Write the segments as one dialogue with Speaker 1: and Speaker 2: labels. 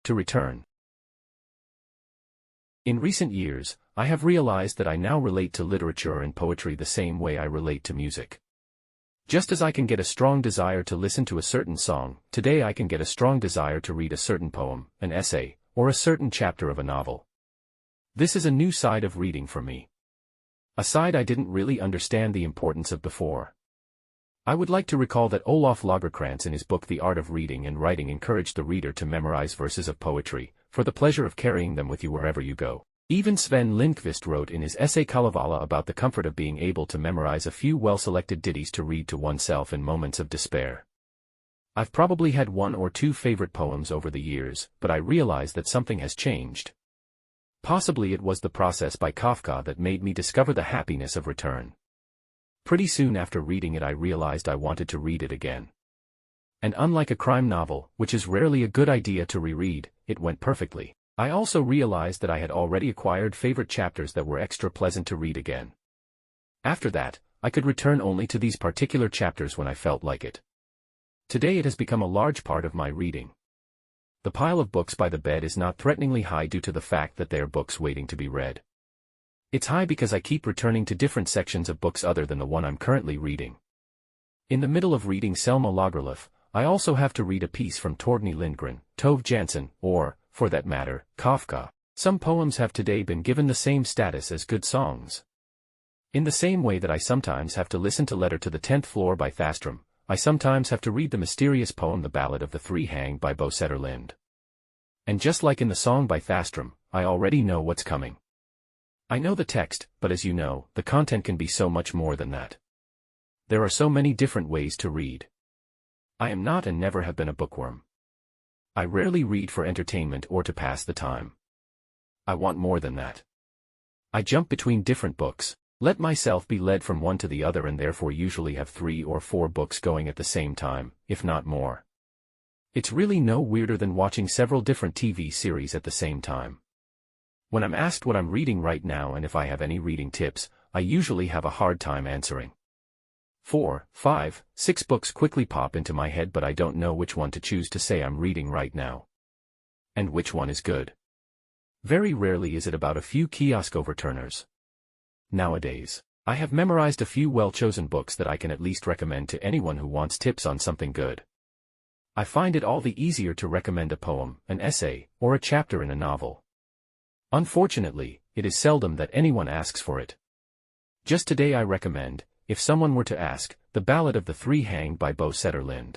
Speaker 1: to return. In recent years, I have realized that I now relate to literature and poetry the same way I relate to music. Just as I can get a strong desire to listen to a certain song, today I can get a strong desire to read a certain poem, an essay, or a certain chapter of a novel. This is a new side of reading for me. A side I didn't really understand the importance of before. I would like to recall that Olof Lagercrantz in his book The Art of Reading and Writing encouraged the reader to memorize verses of poetry, for the pleasure of carrying them with you wherever you go. Even Sven Lindqvist wrote in his essay Kalevala about the comfort of being able to memorize a few well-selected ditties to read to oneself in moments of despair. I've probably had one or two favorite poems over the years, but I realize that something has changed. Possibly it was the process by Kafka that made me discover the happiness of return. Pretty soon after reading it I realized I wanted to read it again. And unlike a crime novel, which is rarely a good idea to reread, it went perfectly. I also realized that I had already acquired favorite chapters that were extra pleasant to read again. After that, I could return only to these particular chapters when I felt like it. Today it has become a large part of my reading. The pile of books by the bed is not threateningly high due to the fact that they are books waiting to be read. It's high because I keep returning to different sections of books other than the one I'm currently reading. In the middle of reading Selma Lagerlöf, I also have to read a piece from Torgny Lindgren, Tove Jansson, or, for that matter, Kafka. Some poems have today been given the same status as good songs. In the same way that I sometimes have to listen to Letter to the 10th Floor by Thastrom, I sometimes have to read the mysterious poem The Ballad of the Three Hanged by Bo Setterlind. And just like in the song by Thastrom, I already know what's coming. I know the text, but as you know, the content can be so much more than that. There are so many different ways to read. I am not and never have been a bookworm. I rarely read for entertainment or to pass the time. I want more than that. I jump between different books, let myself be led from one to the other and therefore usually have 3 or 4 books going at the same time, if not more. It's really no weirder than watching several different TV series at the same time. When I'm asked what I'm reading right now and if I have any reading tips, I usually have a hard time answering. 4, 5, 6 books quickly pop into my head but I don't know which one to choose to say I'm reading right now. And which one is good. Very rarely is it about a few kiosk overturners. Nowadays, I have memorized a few well-chosen books that I can at least recommend to anyone who wants tips on something good. I find it all the easier to recommend a poem, an essay, or a chapter in a novel. Unfortunately, it is seldom that anyone asks for it. Just today I recommend, if someone were to ask, The Ballad of the Three Hanged by Bo Setterlind.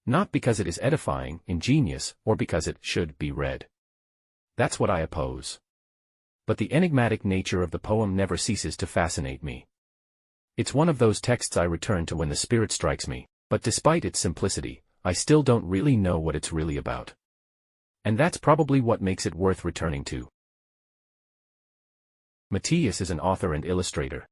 Speaker 1: Not because it is edifying, ingenious, or because it should be read. That's what I oppose. But the enigmatic nature of the poem never ceases to fascinate me. It's one of those texts I return to when the spirit strikes me, but despite its simplicity, I still don't really know what it's really about. And that's probably what makes it worth returning to. MATTIAS is an author and illustrator.